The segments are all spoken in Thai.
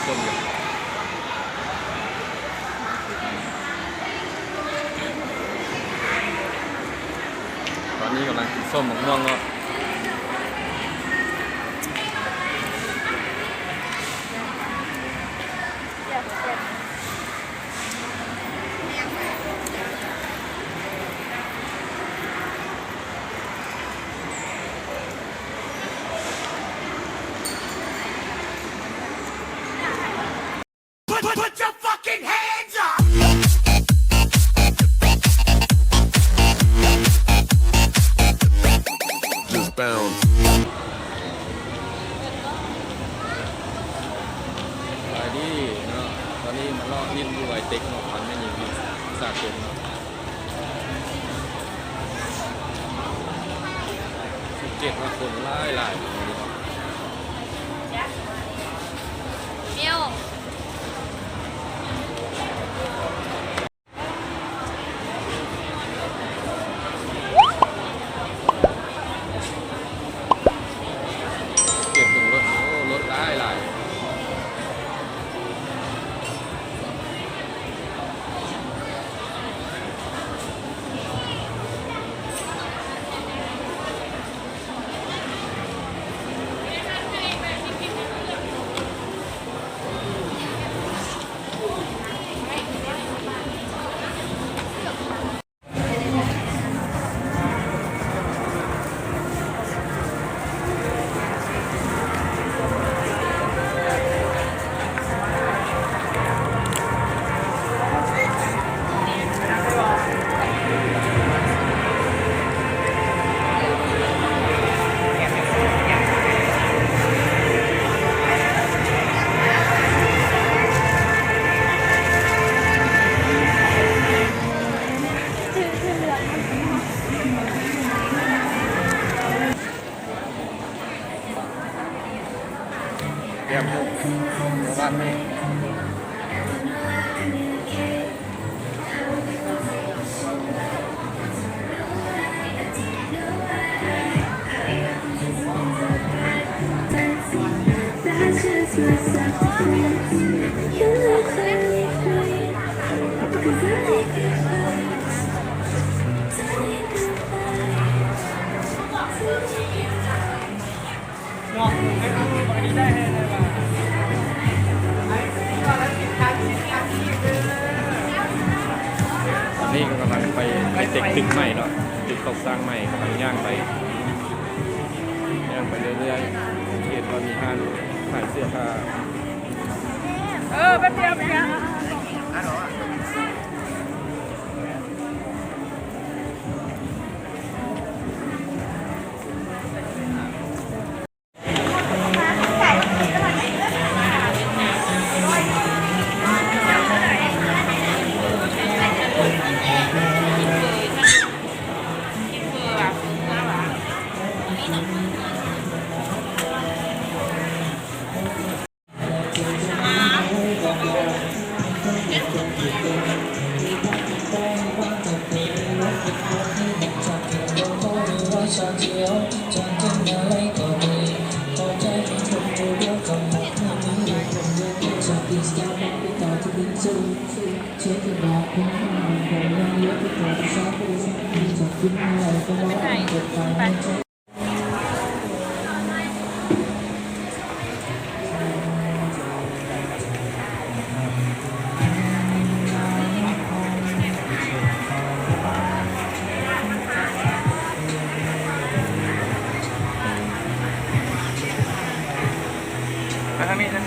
คนอยู่ตอนนี้กำลังส้มหมกม่วงเนาะตอนนี้มันเลาะลิ้นดูไอเต็กเนาะมันไม่ยิงสากลเนาะ17ว่าคนหลายเมียวเก็บถึงรถรถหลายเยี่ยมบ้านนี้นี่ก็กำลังไปเต็กตึกใหม่เนาะตึกตกสร้างใหม่กำลังย่างไปเรื่อยๆเห็นว่ามีห้างขายเสื้อผ้าแป๊บเดียวทางนี้นะ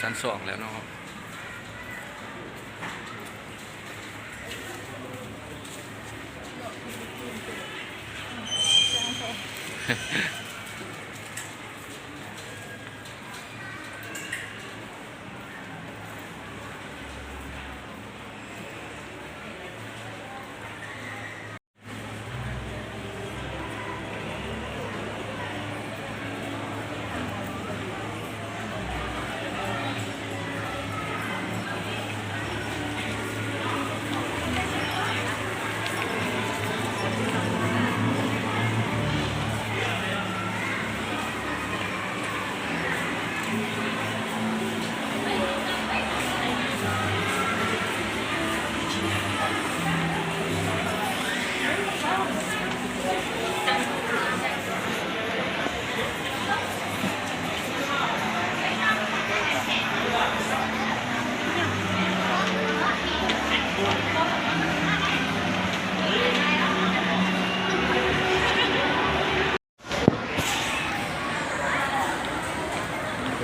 ชั้นสองแล้วเนาะ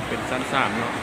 เป็นชั้นสามเนาะ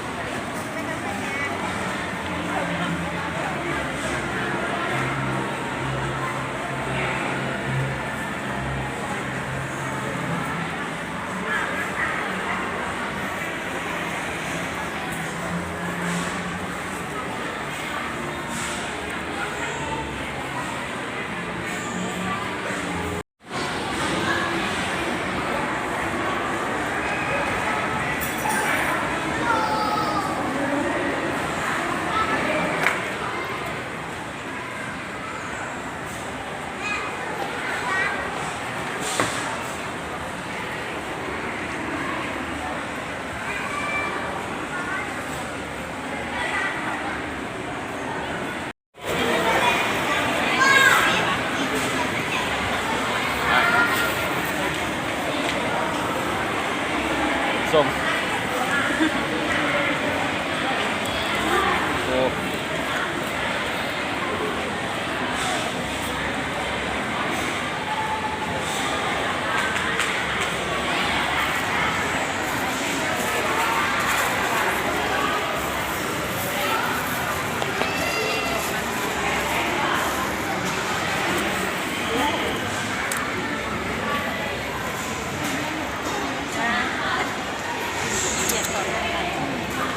ส้มโอ้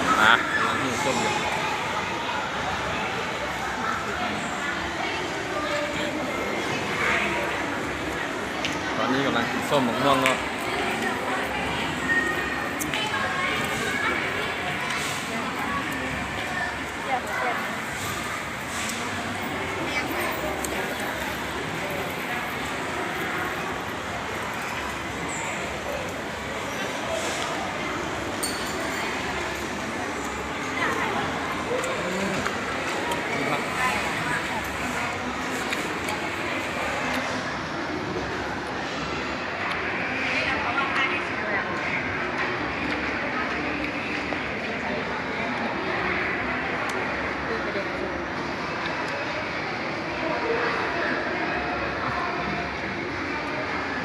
กำลังหิวส้มอยู่ตอนนี้กำลังกินส้มมะม่วงเนาะ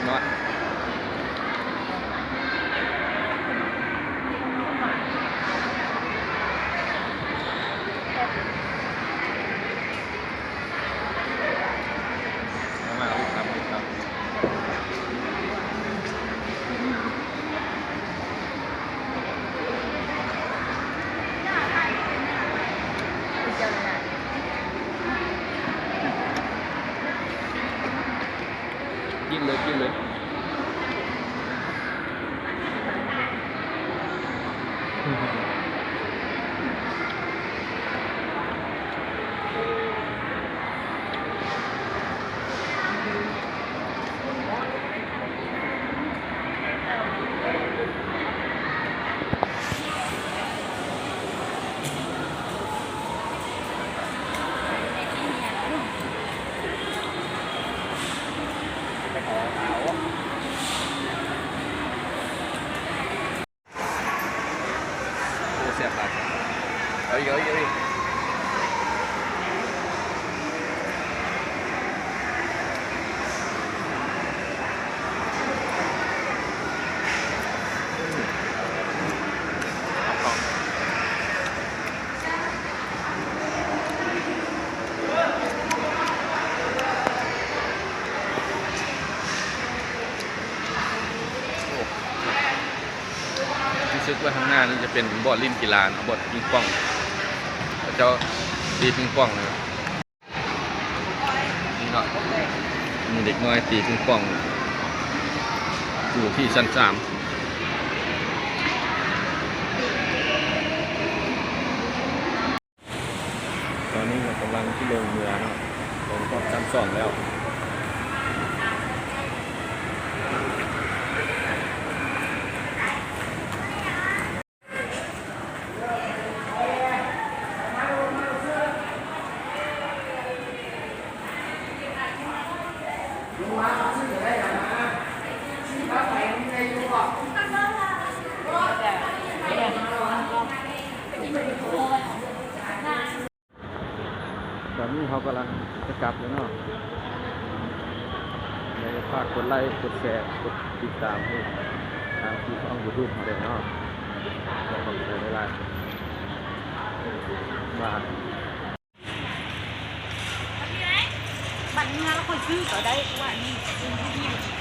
เนาะมาลูกครับลูกครับกินเลยกินเลยเสียบหลักเอาอีกเอาอีกเอาอีกเอา ซึกว่าข้างหน้านี่จะเป็นบ่อลิ่นกีฬาบ่อปิงปองเจ้าตีปิงปองเลยนี่เนาะมีเด็กน้อยตีปิงปองอยู่ที่ชั้น3ตอนนี้เรากำลังที่ลงเรือเนาะลงก็ชั้น2แล้วตอนนี้เขากำลังจะกลับแล้วเนาะในฝากกดไลค์กดแชร์กดติดตามให้ทางที่ช่อง YouTube ของเด็กเนาะขอบคุณในไลน์มา บัตรเงินแล้วคนซื้อก็ได้ว่านี่